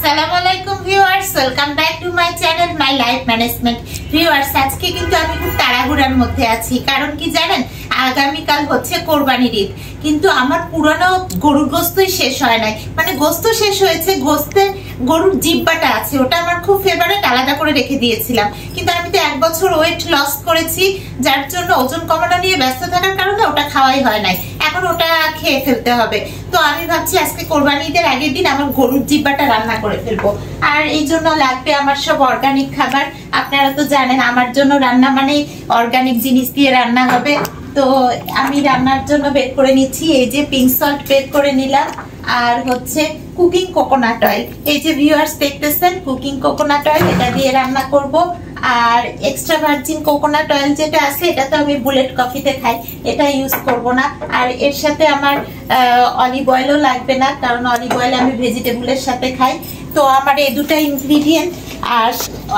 আসসালামু আলাইকুম viewers, welcome back to my channel my life management. Viewers, আজকে কিন্তু আমি খুব তাড়াহুড়ার মধ্যে আছি। কারণ কি জানেন, আগামীকাল হচ্ছে কোরবানির ঈদ, কিন্তু আমার পুরানো গরুর গোস্তই শেষ হয় নাই। মানে গোস্ত শেষ হয়েছে, গোস্তের গরুর জিব্বাটা আছে, ওটা আমার খুব ফেভারিট, আলাদা করে রেখে দিয়েছিলাম। কিন্তু আমি তো 1 বছর ওয়েট লস করেছি, যার জন্য ওজন কমানো নিয়ে ব্যস্ত থাকার কারণে ওটা খাওয়াই হয় নাই। এখন ওটা খেয়ে ফেলতে হবে। তো আমি ভাবছি আজকে কোরবানি ঈদের আগের দিন আমার গরুর জিব্বাটা রান্না করে ফেলবো। আর এই জন্য লাগবে আমার সব অর্গানিক খাবার। আপনারা তো জানেন আমার জন্য রান্না মানে অর্গানিক জিনিস দিয়ে রান্না হবে। তো আমি রান্নার জন্য বের করে নিচ্ছি, এই যে পিঙ্ক সল্ট বের করে নিলাম, আর হচ্ছে কুকিং কোকোনাট অয়েল। এই যে ভিউয়ার্স দেখতেছেন, কুকিং কোকোনাট অয়েল, এটা দিয়ে রান্না করব। আর এক্সট্রা ভার্জিন কোকোনাট অয়েল যেটা আছে, এটা তো আমি বুলেট কফিতে খাই, এটা ইউজ করব না। আর এর সাথে আমার অলিভ অয়েলও লাগবে না, কারণ অলিভ অয়েল আমি ভেজিটেবলের সাথে খাই। তো আমার এই দুটা ইনগ্রিডিয়েন্ট। আর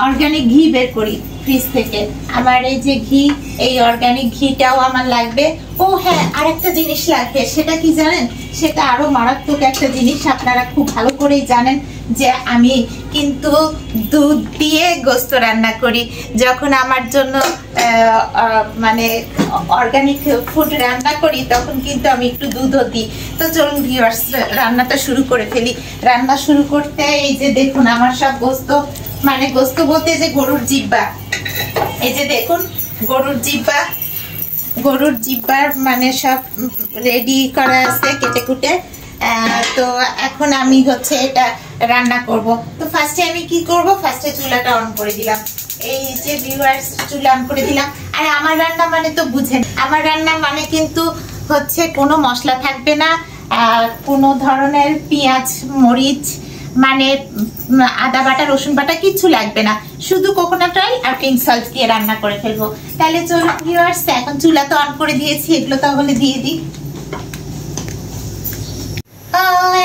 অর্গানিক ঘি বের করি ফ্রিজ থেকে। আমার এই যে ঘি, এই অর্গানিক ঘিটাও আমার লাগবে। ও হ্যাঁ, আর একটা জিনিস লাগবে, সেটা কি জানেন? সেটা আরো মারাত্মক একটা জিনিস, আপনারা খুব ভালো করেই জানেন যে আমি কিন্তু দুধ দিয়ে গোস্ত রান্না করি। যখন আমার জন্য মানে অর্গানিক ফুড রান্না করি, তখন কিন্তু আমি একটু দুধও দিই। তো চলুন ভিউয়ার্স, রান্নাটা শুরু করে ফেলি। রান্না শুরু করতে এই যে দেখুন আমার সব গোস্ত, মানে গোস্ত বলতে যে গরুর জিব্বা, এই যে দেখুন গরুর জিব্বার মানে সব রেডি করা আছে কেটে কুটে। তো এখন আমি হচ্ছে এটা রান্না করব। তো ফার্স্টে আমি কি করব, ফার্স্টে চুলাটা অন করে দিলাম। এই যে ভিউয়ার্স, চুলা অন করে দিলাম। আর আমার রান্না মানে তো বুঝেন, আমার রান্না মানে কিন্তু হচ্ছে কোনো মশলা থাকবে না, কোনো ধরনের পেঁয়াজ মরিচ মানে আদা বাটা রসুন বাটা কিচ্ছু লাগবে না, শুধু কোকোনাট অয়েল আর পিঙ্ক সল্ট দিয়ে রান্না করে ফেলবো। তাহলে চলুন ভিউয়ার্স, এখন চুলা তো অন করে দিয়েছি, এগুলো তাহলে দিয়ে দিই।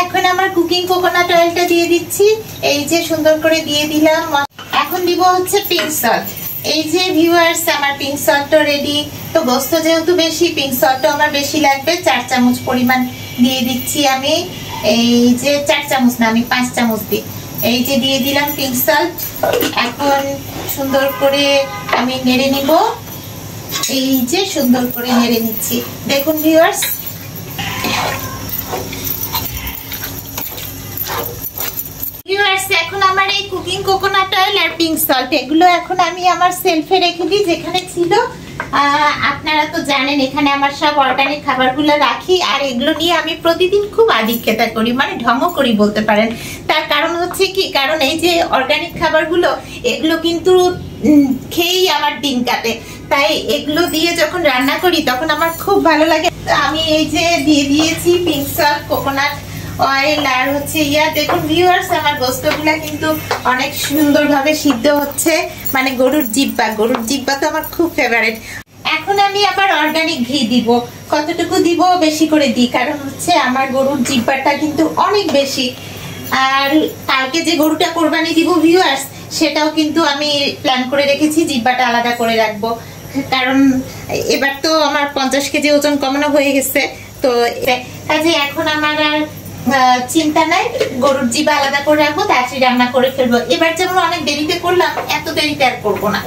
এখন আমার কুকিং কোকোনাট অয়েলটা দিয়ে দিচ্ছি, এই যে সুন্দর করে দিয়ে দিলাম। এখন দিব হচ্ছে পিঙ্ক সল্ট। এই যে ভিউয়ার্স, আমার পিঙ্ক সল্টও রেডি। তো গোস্ত যেহেতু বেশি, পিঙ্ক সল্টও আমার বেশি লাগবে, 4 চামচ পরিমাণ দিয়ে দিচ্ছি আমি। এই যে 4 চামচ না, আমি 5 চামচ দিই। এই যে দিয়ে দিলাম পিঙ্ক সল্ট। এখন সুন্দর করে আমি নেড়ে নিব, এই যে সুন্দর করে নেড়ে নিচ্ছি। দেখুন ভিউয়ার্স, এখন আমার এই কুকিং কোকোনাট অয়েল আর পিঙ্ক সল্ট এগুলো এখন আমি আমার সেলফে রেখে দিই, যেখানে ছিল। আপনারা তো জানেন এখানে আমার সব অর্গানিক খাবারগুলো রাখি, আর এগুলো নিয়ে আমি প্রতিদিন খুব আদিক্ষেতা করি, মানে ঢঙও করি বলতে পারেন। তার কারণ হচ্ছে কি, কারণ এই যে অর্গানিক খাবারগুলো, এগুলো কিন্তু খেয়েই আমার দিন কাটে। তাই এগুলো দিয়ে যখন রান্না করি তখন আমার খুব ভালো লাগে। আমি এই যে দিয়ে দিয়েছি পিঙ্ক সল্ট, কোকোনাট অয়েল আর হচ্ছে দেখুন ভিউয়ার্স, আমার গোস্তগুলা কিন্তু অনেক সুন্দরভাবে সিদ্ধ হচ্ছে। মানে গরুর জিব্বা তো আমার খুব ফেভারিট। এখন আমি আবার অর্গানিক ঘি দিব। কতটুকু দিব, বেশি করে দিই, কারণ হচ্ছে আমার গরুর জিব্বাটা কিন্তু অনেক বেশি। আর কালকে যে গরুটা কোরবানি দিব ভিউয়ার্স, সেটাও কিন্তু আমি প্ল্যান করে রেখেছি, জিব্বাটা আলাদা করে রাখবো। কারণ এবার তো আমার 50 কেজি ওজন কমানো হয়ে গেছে। তো কাজে এখন আমার আর চিন্তা নাই, গরুর জিবা আলাদা করে রাখবো, তাড়াতাড়ি রান্না করে ফেলবো। এবার যেমন অনেক দেরিতে করলাম, এত দেরিতে আর করবো না।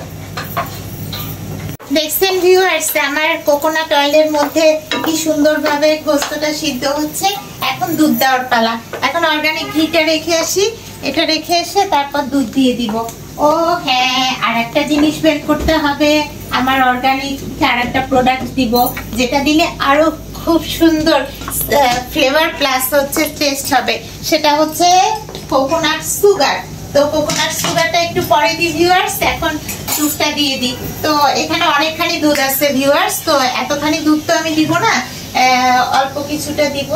দেখছেন ভিউয়ার্স, আমার কোকোনাট অয়েলের মধ্যে কি সুন্দরভাবে গোস্তটা সিদ্ধ হচ্ছে। এখন দুধ দেওয়ার পালা। এখন অর্গানিক ঘিটা রেখে আসি, এটা রেখে এসে তারপর দুধ দিয়ে দিব। ও হ্যাঁ, আর একটা জিনিস বের করতে হবে, আমার অর্গানিক আর একটা প্রোডাক্ট দিব, যেটা দিলে আরো খুব সুন্দর ফ্লেভার প্লাস হচ্ছে টেস্ট হবে। সেটা হচ্ছে কোকোনাট সুগার। তো কোকোনাট সুগারটা একটু পরে দিই ভিউয়ার্স, এখন দুধটা দিয়ে দিই। তো এখানে অনেকখানি দুধ আছে ভিউয়ার্স, তো এতখানি দুধ তো আমি দিব না, অল্প কিছুটা দিব।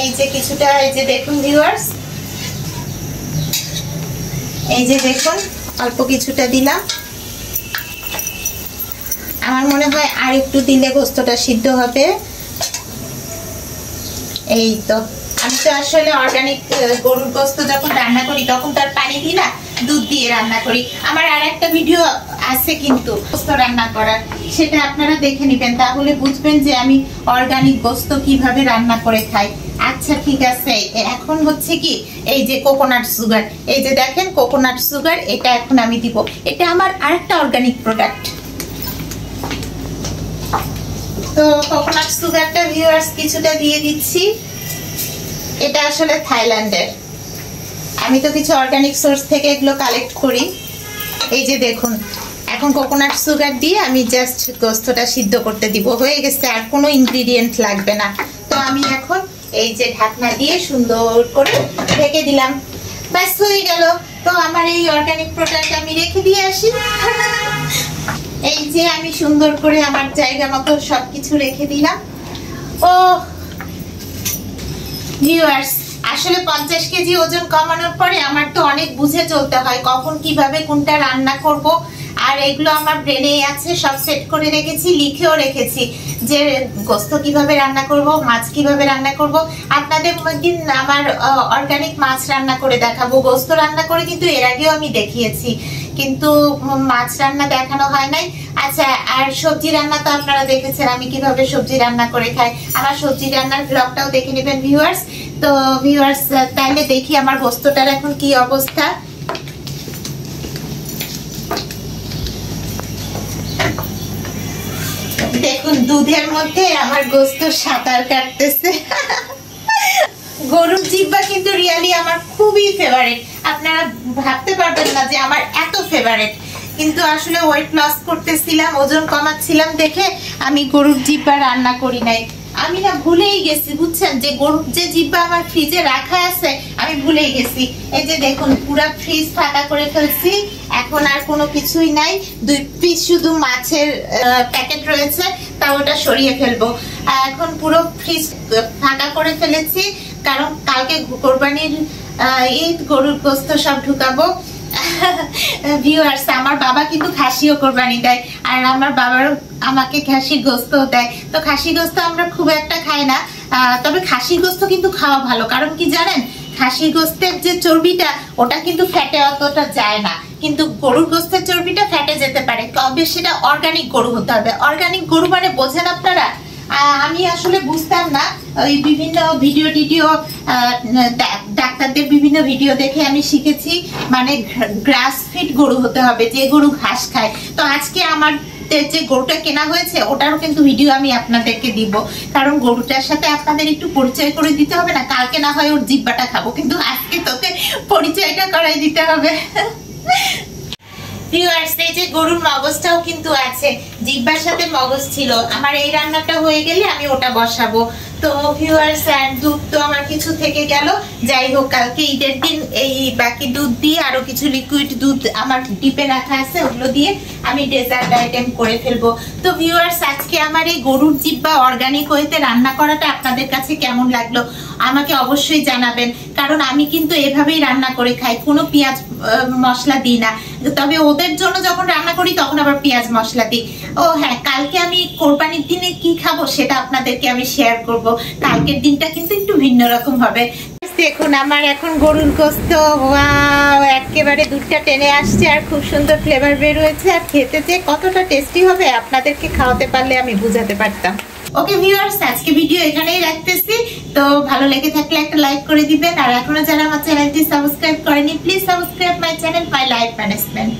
এই যে কিছুটা, এই যে দেখুন ভিউয়ার্স, এই যে দেখুন অল্প কিছুটা দিলাম। আমার মনে হয় আর একটু দিলে গোস্তটা সিদ্ধ হবে। এই তো, আমি তো আসলে অর্গানিক গরুর গোস্ত যখন রান্না করি তখন তার পানি দিই না, দুধ দিয়ে রান্না করি। আমার আর একটা ভিডিও আছে কিন্তু গোস্ত রান্না করার, সেটা আপনারা দেখে নেবেন, তাহলে বুঝবেন যে আমি অর্গানিক গোস্ত কিভাবে রান্না করে খাই। আচ্ছা ঠিক আছে, এখন হচ্ছে কি এই যে কোকোনাট সুগার, এই যে দেখেন কোকোনাট সুগার, এটা এখন আমি দিব। এটা আমার আরেকটা অর্গানিক প্রোডাক্ট। তো কোকোনাট সুগারটা ভিউয়ার্স কিছুটা দিয়ে দিচ্ছি। এটা আসলে থাইল্যান্ডের, আমি তো কিছু অর্গানিক সোর্স থেকে এগুলো কালেক্ট করি। এই যে দেখুন, এখন কোকোনাট সুগার দিয়ে আমি জাস্ট গোস্তটা সিদ্ধ করতে দিব, হয়ে গেছে, আর কোনো ইনগ্রিডিয়েন্ট লাগবে না। তো আমি এখন এই যে ঢাকনা দিয়ে সুন্দর করে ঢেকে দিলাম, ব্যাস হয়ে গেল। তো আমার এই অর্গানিক প্রোডাক্ট আমি রেখে দিয়ে আসি। এই যে আমি সুন্দর করে আমার জায়গা মতো সবকিছু রেখে দিলাম। ও ভিউয়ার্স, আসলে 50 কেজি ওজন কমানোর পরে আমার তো অনেক বুঝে চলতে হয় কখন কিভাবে কোনটা রান্না করব। আর এগুলো আমার ব্রেনেই আছে, সব সেট করে রেখেছি, লিখেও রেখেছি যে গোস্ত কিভাবে রান্না করব, মাছ কিভাবে রান্না করব। আপনাদের একদিন আমার অর্গানিক মাছ রান্না করে দেখাবো, গোস্ত রান্না করে কিন্তু এর আগেও আমি দেখিয়েছি, কিন্তু মাছ রান্না দেখানো হয় নাই। আচ্ছা, আর সবজি রান্না তো আপনারা দেখেছেন আমি কিভাবে সবজি রান্না করে খাই, আমার সবজি রান্নার ব্লগটাও দেখে নেবেন ভিউয়ার্স। তো ভিউয়ার্স, তাহলে দেখি আমার গোস্তটার এখন কি অবস্থা। দেখুন দুধের মধ্যে আমার গোস্ত সাঁতার কাটতেছে। গরুর জিহ্বা কিন্তু রিয়ালি আমার খুবই ফেভারিট, আপনারা ভাবতে পারবেন না যে আমার এত ফেভারিট। কিন্তু আসলে ওয়েট লস করতেছিলাম, ওজন কমাচ্ছিলাম দেখে আমি গরুর জিহ্বা রান্না করি নাই। আমি না ভুলেই গেছি বুঝছেন, যে গরুর যে জিহ্বা আমার ফ্রিজে রাখা আছে আমি ভুলেই গেছি। এই যে দেখুন পুরো ফ্রিজ ফাঁকা করে ফেলছি, এখন আর কোনো কিছুই নাই, 2 পিস শুধু মাছের প্যাকেট রয়েছে, তা ওটা সরিয়ে ফেলবো। এখন পুরো ফ্রিজ ফাঁকা করে ফেলেছি, কারণ কালকে কোরবানির ঈদ, গরুর গোস্ত সব ঢুকাবো। ভিউয়ার্স, আমার বাবা কিন্তু খাসিও কোরবানি দেয়, আর আমার বাবারও আমাকে খাসির গোস্ত দেয়। তো খাসি গোস্ত আমরা খুব একটা খাই না, তবে খাসির গোস্ত কিন্তু খাওয়া ভালো, কারণ কি জানেন, খাসির গোস্তের যে চর্বিটা ওটা কিন্তু ফ্যাটে অতটা যায় না, কিন্তু গরুর গোস্তের চর্বিটা ফ্যাটে যেতে পারে, তবে সেটা অর্গানিক গরু হতে হবে। অর্গানিক গরু মানে বোঝেন আপনারা, আমি আসলে বুঝতাম না, ওই বিভিন্ন ভিডিও ডাক্তারদের বিভিন্ন ভিডিও দেখে আমি শিখেছি, মানে গ্রাস ফিড গরু হতে হবে, যে গরু ঘাস খায়। তো আজকে আমার যে গরুটা কেনা হয়েছে ওটারও কিন্তু ভিডিও আমি আপনাদেরকে দিব, কারণ গরুটার সাথে আপনাদের একটু পরিচয় করে দিতে হবে না, কালকে না হয় ওর জিহ্বাটা খাবো, কিন্তু আজকে তোকে পরিচয়টা করাই দিতে হবে। ভিউয়ার্স, এই যে গরুর মগজটাও কিন্তু আছে, জিহ্বার সাথে মগজ ছিল। আমার এই রান্নাটা হয়ে গেলে আমি ওটা বসাবো। তো ভিউয়ার্স, এন্ড দুধ তো আমার কিছু থেকে গেল, যাই হোক কালকে ঈদের দিন এই বাকি দুধ দিয়ে আরো কিছু লিকুইড দুধ আমার ডিপে রাখা আছে, ওগুলো দিয়ে আমি ডেজার্ট আইটেম করে ফেলবো। তো ভিউয়ার্স, আজকে আমার এই গরুর জিহ্বা অর্গানিক ওয়েতে রান্না করাটা আপনাদের কাছে কেমন লাগলো আমাকে অবশ্যই জানাবেন, কারণ আমি কিন্তু এভাবেই রান্না করে খাই, কোনো পেঁয়াজ মশলা দিই না, তবে ওদের জন্য যখন রান্না করি তখন আবার পেঁয়াজ মশলা দিই। ও হ্যাঁ, কালকে আমি কোরবানির দিনে কি খাবো সেটা আপনাদেরকে আমি শেয়ার করব, কালকের দিনটা কিন্তু একটু ভিন্ন রকম হবে। দেখুন আমার এখন গরুর গোস্ত, ওয়াও, একেবারে দুধটা টেনে আসছে আর খুব সুন্দর ফ্লেভার বের হয়েছে, আর খেতে যে কতটা টেস্টি হবে আপনাদেরকে খাওয়াতে পারলে আমি বুঝাতে পারতাম। ওকে ভিউয়ার্স, আজকে ভিডিও এখানেই রাখতেছি। তো ভালো লেগে থাকলে একটা লাইক করে দিবেন, আর এখনো যারা আমার চ্যানেলটি সাবস্ক্রাইব করেনি please subscribe my channel my life management.